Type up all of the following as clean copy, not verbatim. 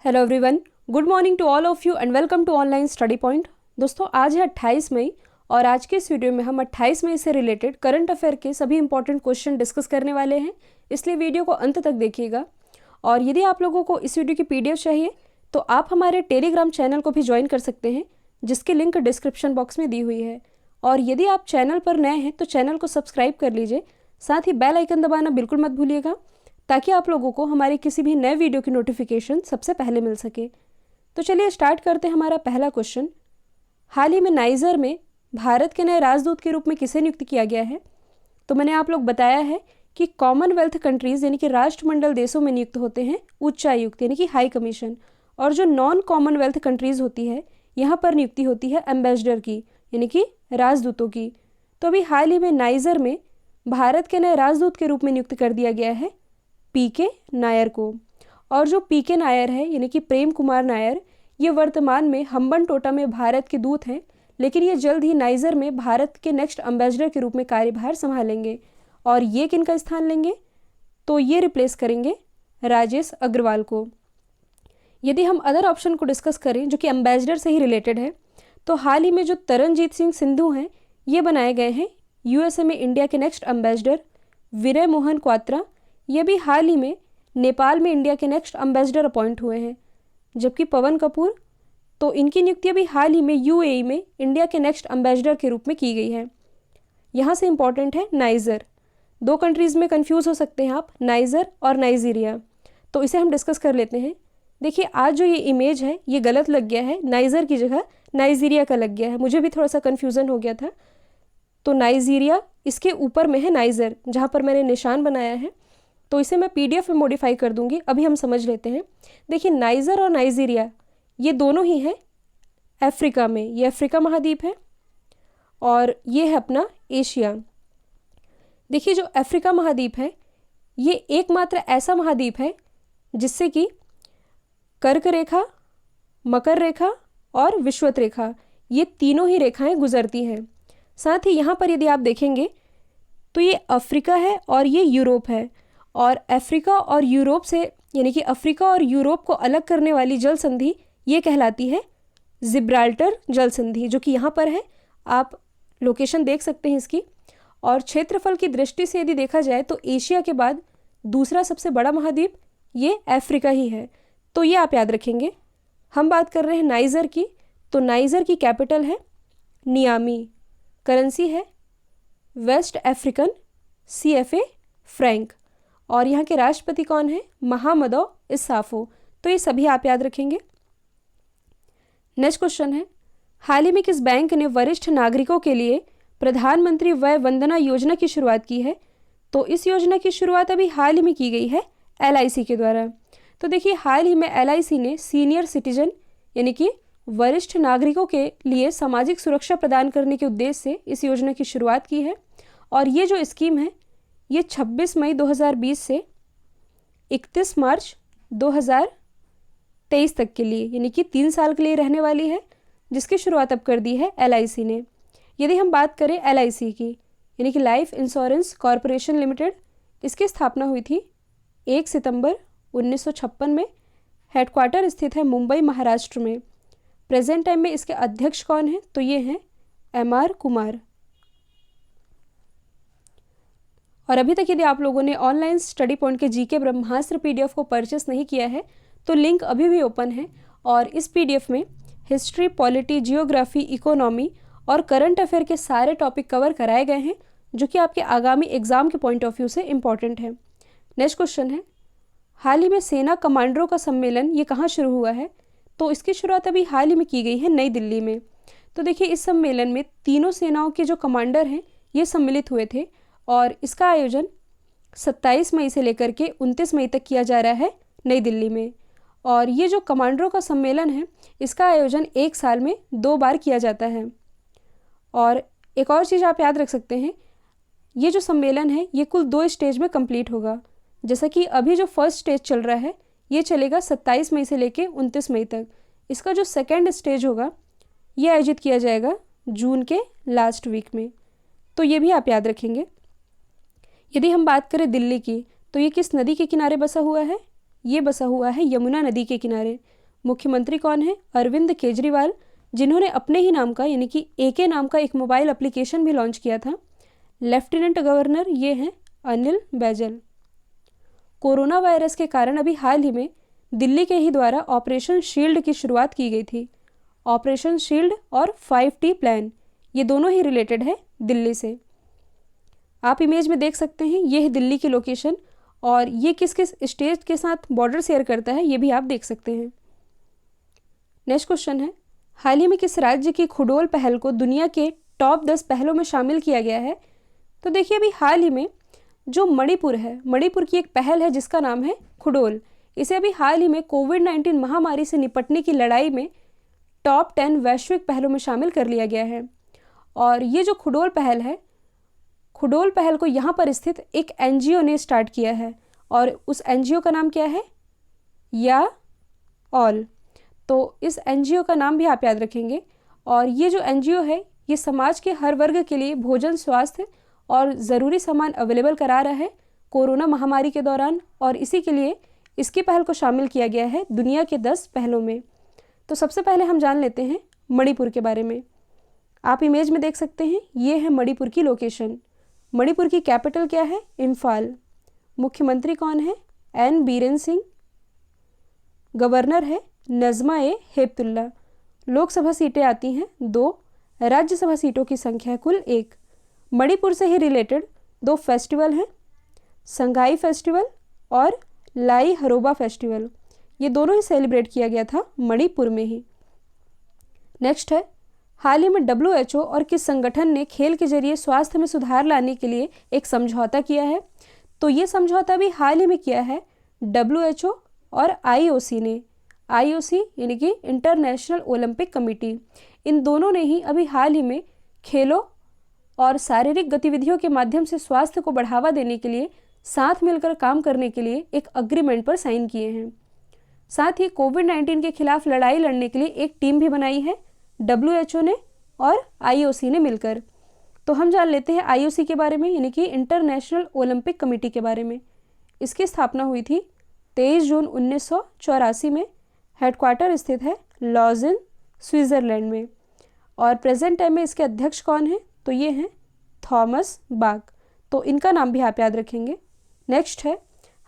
Hello everyone, good morning to all of you and welcome to online study point. दोस्तों, आज है 28 मई और आज के इस वीडियो में हम 28 मई से रिलेटेड करंट अफेयर के सभी इंपॉर्टेंट क्वेश्चन डिस्कस करने वाले हैं, इसलिए वीडियो को अंत तक देखिएगा। और यदि आप लोगों को इस वीडियो की पीडीएफ चाहिए तो आप हमारे टेलीग्राम चैनल को भी ज्वाइन कर सकते हैं, जिसकी लिंक डिस्क्रिप्शन बॉक्स में दी हुई है। और यदि आप चैनल पर नए हैं तो चैनल को सब्सक्राइब कर लीजिए, साथ ही बेल आइकन दबाना बिल्कुल मत भूलिएगा, ताकि आप लोगों को हमारे किसी भी नए वीडियो की नोटिफिकेशन सबसे पहले मिल सके। तो चलिए स्टार्ट करते हैं हमारा पहला क्वेश्चन। हाल ही में नाइजर में भारत के नए राजदूत के रूप में किसे नियुक्त किया गया है? तो मैंने आप लोग बताया है कि कॉमनवेल्थ कंट्रीज़ यानी कि राष्ट्रमंडल देशों में नियुक्त होते हैं उच्चायुक्त यानी कि हाई कमीशन, और जो नॉन कॉमनवेल्थ कंट्रीज़ होती है यहाँ पर नियुक्ति होती है एम्बेसडर की यानी कि राजदूतों की। तो अभी हाल ही में नाइजर में भारत के नए राजदूत के रूप में नियुक्त कर दिया गया है पीके नायर को। और जो पीके नायर है यानी कि प्रेम कुमार नायर, ये वर्तमान में हम्बनटोटा में भारत के दूत हैं, लेकिन ये जल्द ही नाइजर में भारत के नेक्स्ट एम्बेसडर के रूप में कार्यभार संभालेंगे। और ये किनका स्थान लेंगे? तो ये रिप्लेस करेंगे राजेश अग्रवाल को। यदि हम अदर ऑप्शन को डिस्कस करें जो कि एम्बेसडर से ही रिलेटेड है, तो हाल ही में जो तरनजीत सिंह सिंधु हैं ये बनाए गए हैं यूएसए में इंडिया के नेक्स्ट एम्बेसडर। विनय मोहन क्वात्रा ये भी हाल ही में नेपाल में इंडिया के नेक्स्ट एम्बेसडर अपॉइंट हुए हैं। जबकि पवन कपूर, तो इनकी नियुक्ति भी हाल ही में यूएई में इंडिया के नेक्स्ट एम्बेसडर के रूप में की गई है। यहाँ से इंपॉर्टेंट है नाइजर। दो कंट्रीज़ में कंफ्यूज हो सकते हैं आप, नाइजर और नाइजीरिया, तो इसे हम डिस्कस कर लेते हैं। देखिए, आज जो ये इमेज है ये गलत लग गया है, नाइजर की जगह नाइजीरिया का लग गया है, मुझे भी थोड़ा सा कन्फ्यूज़न हो गया था। तो नाइजीरिया, इसके ऊपर में है नाइजर जहाँ पर मैंने निशान बनाया है, तो इसे मैं पीडीएफ में मॉडिफाई कर दूंगी। अभी हम समझ लेते हैं। देखिए, नाइजर और नाइजीरिया ये दोनों ही हैं अफ्रीका में, ये अफ्रीका महाद्वीप है और ये है अपना एशिया। देखिए, जो अफ्रीका महाद्वीप है ये एकमात्र ऐसा महाद्वीप है जिससे कि कर्क रेखा, मकर रेखा और विषुवत रेखा, ये तीनों ही रेखाएं गुजरती हैं। साथ ही यहाँ पर यदि आप देखेंगे तो ये अफ्रीका है और ये यूरोप है, और अफ्रीका और यूरोप से यानी कि अफ्रीका और यूरोप को अलग करने वाली जल संधि ये कहलाती है जिब्राल्टर जल संधि, जो कि यहाँ पर है। आप लोकेशन देख सकते हैं इसकी। और क्षेत्रफल की दृष्टि से यदि देखा जाए तो एशिया के बाद दूसरा सबसे बड़ा महाद्वीप ये अफ्रीका ही है, तो ये आप याद रखेंगे। हम बात कर रहे हैं नाइजर की, तो नाइजर की कैपिटल है नियामी, करेंसी है वेस्ट अफ्रीकन CFA फ्रैंक, और यहाँ के राष्ट्रपति कौन है? महामदो इसाफो। तो ये सभी आप याद रखेंगे। नेक्स्ट क्वेश्चन है, हाल ही में किस बैंक ने वरिष्ठ नागरिकों के लिए प्रधानमंत्री वय वंदना योजना की शुरुआत की है? तो इस योजना की शुरुआत अभी हाल ही में की गई है LIC के द्वारा। तो देखिए, हाल ही में LIC ने सीनियर सिटीजन यानी कि वरिष्ठ नागरिकों के लिए सामाजिक सुरक्षा प्रदान करने के उद्देश्य से इस योजना की शुरुआत की है। और ये जो स्कीम है ये 26 मई 2020 से 31 मार्च 2023 तक के लिए यानी कि 3 साल के लिए रहने वाली है, जिसकी शुरुआत अब कर दी है LIC ने। यदि हम बात करें LIC की यानी कि लाइफ इंश्योरेंस कॉरपोरेशन लिमिटेड, इसकी स्थापना हुई थी 1 सितंबर 1956 में। हेडक्वार्टर स्थित है मुंबई, महाराष्ट्र में। प्रेजेंट टाइम में इसके अध्यक्ष कौन है? तो ये हैं MR कुमार। और अभी तक यदि आप लोगों ने ऑनलाइन स्टडी पॉइंट के GK ब्रह्मास्त्र PDF को परचेस नहीं किया है तो लिंक अभी भी ओपन है, और इस PDF में हिस्ट्री, पॉलिटी, जियोग्राफी, इकोनॉमी और करंट अफेयर के सारे टॉपिक कवर कराए गए हैं, जो कि आपके आगामी एग्जाम के पॉइंट ऑफ व्यू से इम्पॉर्टेंट है। नेक्स्ट क्वेश्चन है, हाल ही में सेना कमांडरों का सम्मेलन ये कहाँ शुरू हुआ है? तो इसकी शुरुआत अभी हाल ही में की गई है नई दिल्ली में। तो देखिए, इस सम्मेलन में तीनों सेनाओं के जो कमांडर हैं ये सम्मिलित हुए थे, और इसका आयोजन 27 मई से लेकर के 29 मई तक किया जा रहा है नई दिल्ली में। और ये जो कमांडरों का सम्मेलन है इसका आयोजन 1 साल में 2 बार किया जाता है। और एक और चीज़ आप याद रख सकते हैं, ये जो सम्मेलन है ये कुल 2 स्टेज में कंप्लीट होगा। जैसा कि अभी जो फर्स्ट स्टेज चल रहा है ये चलेगा 27 मई से लेकर 29 मई तक। इसका जो सेकेंड स्टेज होगा ये आयोजित किया जाएगा जून के लास्ट वीक में, तो ये भी आप याद रखेंगे। यदि हम बात करें दिल्ली की, तो ये किस नदी के किनारे बसा हुआ है? ये बसा हुआ है यमुना नदी के किनारे। मुख्यमंत्री कौन है? अरविंद केजरीवाल, जिन्होंने अपने ही नाम का यानी कि एके नाम का एक मोबाइल एप्लीकेशन भी लॉन्च किया था। लेफ्टिनेंट गवर्नर ये हैं अनिल बैजल। कोरोना वायरस के कारण अभी हाल ही में दिल्ली के ही द्वारा ऑपरेशन शील्ड की शुरुआत की गई थी। ऑपरेशन शील्ड और 5T प्लान ये दोनों ही रिलेटेड है दिल्ली से। आप इमेज में देख सकते हैं, ये है दिल्ली की लोकेशन और ये किस किस स्टेट के साथ बॉर्डर शेयर करता है ये भी आप देख सकते हैं। नेक्स्ट क्वेश्चन है, हाल ही में किस राज्य की खुडोल पहल को दुनिया के टॉप 10 पहलों में शामिल किया गया है? तो देखिए अभी हाल ही में जो मणिपुर है, मणिपुर की एक पहल है जिसका नाम है खुडोल। इसे अभी हाल ही में कोविड-19 महामारी से निपटने की लड़ाई में टॉप 10 वैश्विक पहलों में शामिल कर लिया गया है। और ये जो खुडोल पहल है, खुडोल पहल को यहाँ पर स्थित एक NGO ने स्टार्ट किया है और उस NGO का नाम क्या है? या ऑल। तो इस NGO का नाम भी आप याद रखेंगे। और ये जो NGO है ये समाज के हर वर्ग के लिए भोजन, स्वास्थ्य और ज़रूरी सामान अवेलेबल करा रहा है कोरोना महामारी के दौरान, और इसी के लिए इसकी पहल को शामिल किया गया है दुनिया के 10 पहलों में। तो सबसे पहले हम जान लेते हैं मणिपुर के बारे में। आप इमेज में देख सकते हैं, ये है मणिपुर की लोकेशन। मणिपुर की कैपिटल क्या है? इम्फाल। मुख्यमंत्री कौन है? एन बीरेन सिंह। गवर्नर है नज़मा ए हेपतुल्ला। लोकसभा सीटें आती हैं 2, राज्यसभा सीटों की संख्या कुल 1। मणिपुर से ही रिलेटेड 2 फेस्टिवल हैं, संगाई फेस्टिवल और लाई हरोबा फेस्टिवल। ये दोनों ही सेलिब्रेट किया गया था मणिपुर में ही। नेक्स्ट है, हाल ही में WHO और किस संगठन ने खेल के जरिए स्वास्थ्य में सुधार लाने के लिए एक समझौता किया है? तो ये समझौता भी हाल ही में किया है WHO और IOC ने। IOC यानी कि इंटरनेशनल ओलंपिक कमेटी, इन दोनों ने ही अभी हाल ही में खेलों और शारीरिक गतिविधियों के माध्यम से स्वास्थ्य को बढ़ावा देने के लिए साथ मिलकर काम करने के लिए एक अग्रीमेंट पर साइन किए हैं। साथ ही कोविड-19 के खिलाफ लड़ाई लड़ने के लिए एक टीम भी बनाई है WHO ने और IOC ने मिलकर। तो हम जान लेते हैं IOC के बारे में, यानी कि इंटरनेशनल ओलंपिक कमेटी के बारे में। इसकी स्थापना हुई थी 23 जून 1984 में। हेडक्वार्टर स्थित है लॉज़न, स्विट्ज़रलैंड में। और प्रेजेंट टाइम में इसके अध्यक्ष कौन हैं? तो ये हैं थॉमस बाक। तो इनका नाम भी आप याद रखेंगे। नेक्स्ट है,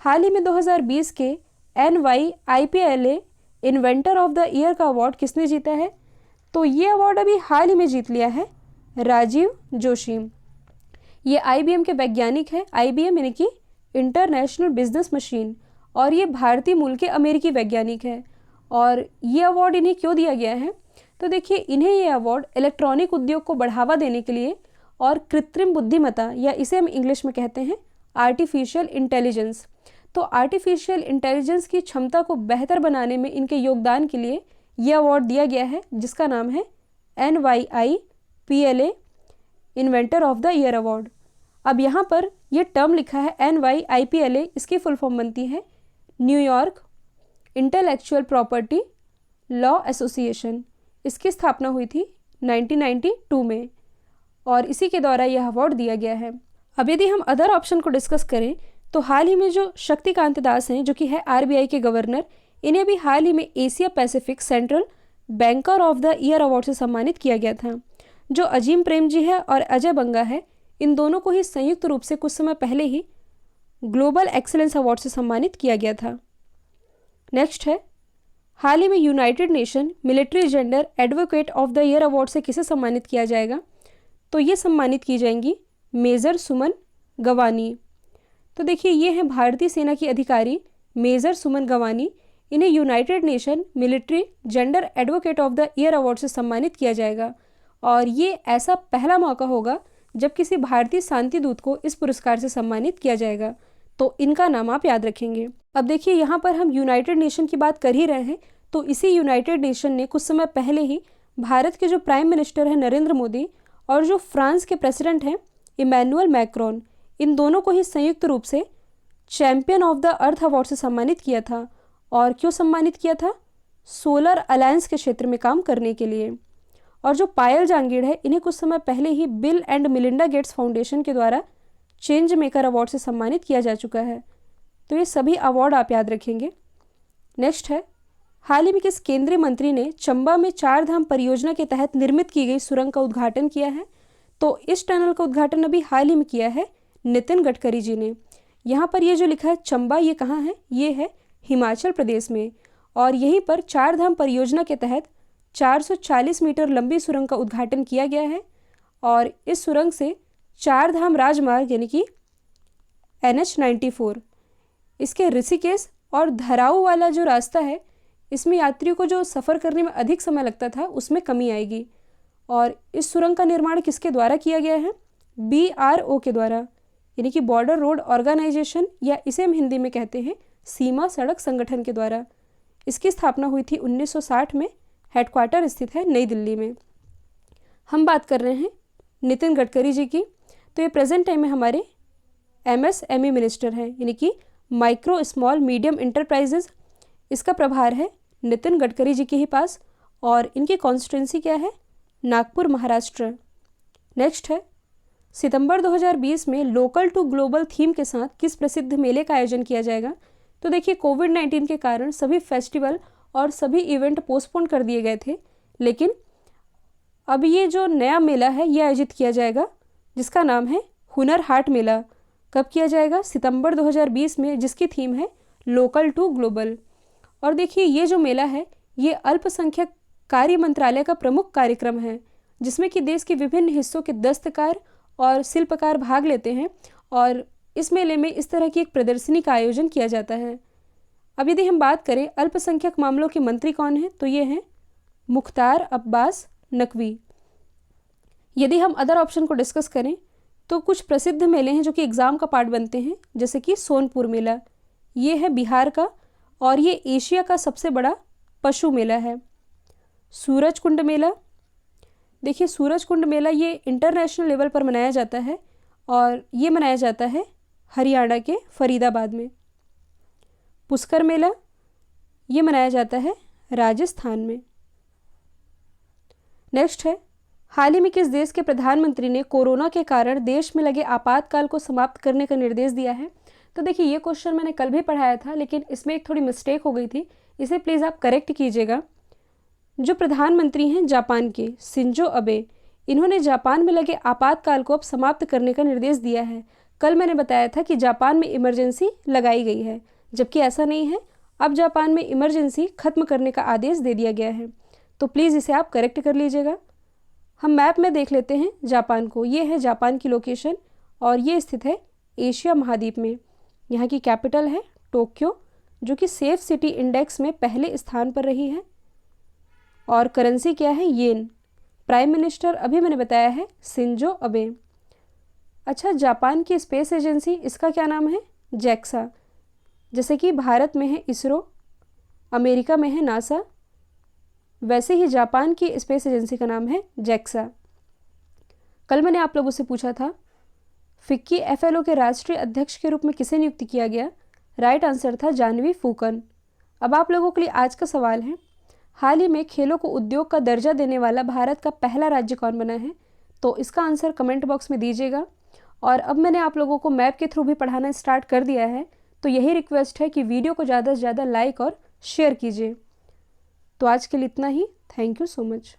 हाल ही में 2020 के NYIPLA inventor of the year का अवार्ड किसने जीता है? तो ये अवार्ड अभी हाल ही में जीत लिया है राजीव जोशी। ये IBM के वैज्ञानिक हैं। IBM यानी कि इंटरनेशनल बिजनेस मशीन, और ये भारतीय मूल के अमेरिकी वैज्ञानिक है। और ये अवार्ड इन्हें क्यों दिया गया है? तो देखिए, इन्हें ये अवार्ड इलेक्ट्रॉनिक उद्योग को बढ़ावा देने के लिए और कृत्रिम बुद्धिमत्ता, या इसे हम इंग्लिश में कहते हैं आर्टिफिशियल इंटेलिजेंस, तो आर्टिफिशियल इंटेलिजेंस की क्षमता को बेहतर बनाने में इनके योगदान के लिए ये अवार्ड दिया गया है, जिसका नाम है NYIPLA inventor of the year award. अब यहाँ पर ये टर्म लिखा है NYIPLA, इसकी फुल फॉर्म बनती है New York intellectual property law association. इसकी स्थापना हुई थी 1992 में और इसी के द्वारा यह अवार्ड दिया गया है। अब यदि हम अदर ऑप्शन को डिस्कस करें तो हाल ही में जो शक्तिकांत दास हैं, जो कि है RBI के गवर्नर, इन्हें भी हाल ही में Asia Pacific central banker of the year award से सम्मानित किया गया था। जो अजीम प्रेम जी है और अजय बंगा है, इन दोनों को ही संयुक्त रूप से कुछ समय पहले ही ग्लोबल एक्सीलेंस अवार्ड से सम्मानित किया गया था। नेक्स्ट है, हाल ही में United nation military gender advocate of the year award से किसे सम्मानित किया जाएगा? तो ये सम्मानित की जाएंगी मेजर सुमन गवानी। तो देखिए, ये हैं भारतीय सेना की अधिकारी मेजर सुमन गवानी। इन्हें United nation military gender advocate of the year award से सम्मानित किया जाएगा और ये ऐसा पहला मौका होगा जब किसी भारतीय शांति दूत को इस पुरस्कार से सम्मानित किया जाएगा। तो इनका नाम आप याद रखेंगे। अब देखिए, यहाँ पर हम यूनाइटेड नेशन की बात कर ही रहे हैं, तो इसी यूनाइटेड नेशन ने कुछ समय पहले ही भारत के जो प्राइम मिनिस्टर हैं नरेंद्र मोदी और जो फ्रांस के प्रेसिडेंट हैं इमैनुअल मैक्रोन, इन दोनों को ही संयुक्त रूप से champion of the earth award से सम्मानित किया था। और क्यों सम्मानित किया था? सोलर अलायंस के क्षेत्र में काम करने के लिए। और जो पायल जांगीड़ है, इन्हें कुछ समय पहले ही Bill and Melinda Gates Foundation के द्वारा चेंज मेकर अवार्ड से सम्मानित किया जा चुका है। तो ये सभी अवार्ड आप याद रखेंगे। नेक्स्ट है, हाल ही में किस केंद्रीय मंत्री ने चंबा में चार धाम परियोजना के तहत निर्मित की गई सुरंग का उद्घाटन किया है? तो इस टनल का उद्घाटन अभी हाल ही में किया है नितिन गडकरी जी ने। यहाँ पर ये जो लिखा है चंबा, ये कहाँ है? ये है हिमाचल प्रदेश में, और यहीं पर चार धाम परियोजना के तहत 440 मीटर लंबी सुरंग का उद्घाटन किया गया है। और इस सुरंग से चार धाम राजमार्ग यानी कि NH-94, इसके ऋषिकेश और धराऊ वाला जो रास्ता है, इसमें यात्रियों को जो सफ़र करने में अधिक समय लगता था उसमें कमी आएगी। और इस सुरंग का निर्माण किसके द्वारा किया गया है? BRO के द्वारा, यानी कि बॉर्डर रोड ऑर्गेनाइजेशन, या इसे हम हिंदी में कहते हैं सीमा सड़क संगठन के द्वारा। इसकी स्थापना हुई थी 1960 में। हेडक्वार्टर स्थित है नई दिल्ली में। हम बात कर रहे हैं नितिन गडकरी जी की। तो ये प्रेजेंट टाइम में हमारे MSME मिनिस्टर हैं, यानी कि माइक्रो स्मॉल मीडियम इंटरप्राइजेज। इसका प्रभार है नितिन गडकरी जी के ही पास, और इनकी कॉन्स्टिट्यूंसी क्या है? नागपुर, महाराष्ट्र। नेक्स्ट है, सितंबर 2020 में लोकल टू ग्लोबल थीम के साथ किस प्रसिद्ध मेले का आयोजन किया जाएगा? तो देखिए, कोविड-19 के कारण सभी फेस्टिवल और सभी इवेंट पोस्टपोन कर दिए गए थे, लेकिन अब ये जो नया मेला है ये आयोजित किया जाएगा, जिसका नाम है हुनर हाट मेला। कब किया जाएगा? सितंबर 2020 में, जिसकी थीम है लोकल टू ग्लोबल। और देखिए, ये जो मेला है ये अल्पसंख्यक कार्य मंत्रालय का प्रमुख कार्यक्रम है, जिसमें कि देश के विभिन्न हिस्सों के दस्तकार और शिल्पकार भाग लेते हैं, और इस मेले में इस तरह की एक प्रदर्शनी का आयोजन किया जाता है। अब यदि हम बात करें अल्पसंख्यक मामलों के मंत्री कौन हैं, तो ये हैं मुख्तार अब्बास नकवी। यदि हम अदर ऑप्शन को डिस्कस करें तो कुछ प्रसिद्ध मेले हैं जो कि एग्ज़ाम का पार्ट बनते हैं, जैसे कि सोनपुर मेला, ये है बिहार का, और ये एशिया का सबसे बड़ा पशु मेला है। सूरजकुंड मेला, देखिए सूरजकुंड मेला ये इंटरनेशनल लेवल पर मनाया जाता है, और ये मनाया जाता है हरियाणा के फरीदाबाद में। पुष्कर मेला ये मनाया जाता है राजस्थान में। नेक्स्ट है, हाल ही में किस देश के प्रधानमंत्री ने कोरोना के कारण देश में लगे आपातकाल को समाप्त करने का निर्देश दिया है? तो देखिए, ये क्वेश्चन मैंने कल भी पढ़ाया था, लेकिन इसमें एक थोड़ी मिस्टेक हो गई थी, इसे प्लीज़ आप करेक्ट कीजिएगा। जो प्रधानमंत्री हैं जापान के शिंजो अबे, इन्होंने जापान में लगे आपातकाल को अब समाप्त करने का निर्देश दिया है। कल मैंने बताया था कि जापान में इमरजेंसी लगाई गई है, जबकि ऐसा नहीं है। अब जापान में इमरजेंसी खत्म करने का आदेश दे दिया गया है, तो प्लीज़ इसे आप करेक्ट कर लीजिएगा। हम मैप में देख लेते हैं जापान को। ये है जापान की लोकेशन, और ये स्थित है एशिया महाद्वीप में। यहाँ की कैपिटल है टोक्यो, जो कि सेफ सिटी इंडेक्स में पहले स्थान पर रही है, और करेंसी क्या है? येन। प्राइम मिनिस्टर अभी मैंने बताया है शिंजो अबे। अच्छा, जापान की स्पेस एजेंसी, इसका क्या नाम है? जैक्सा। जैसे कि भारत में है इसरो, अमेरिका में है नासा, वैसे ही जापान की स्पेस एजेंसी का नाम है जैक्सा। कल मैंने आप लोगों से पूछा था फिक्की FLO के राष्ट्रीय अध्यक्ष के रूप में किसे नियुक्त किया गया? राइट आंसर था जानवी फूकन। अब आप लोगों के लिए आज का सवाल है, हाल ही में खेलों को उद्योग का दर्जा देने वाला भारत का पहला राज्य कौन बना है? तो इसका आंसर कमेंट बॉक्स में दीजिएगा। और अब मैंने आप लोगों को मैप के थ्रू भी पढ़ाना स्टार्ट कर दिया है, तो यही रिक्वेस्ट है कि वीडियो को ज़्यादा से ज़्यादा लाइक और शेयर कीजिए। तो आज के लिए इतना ही। Thank you so much.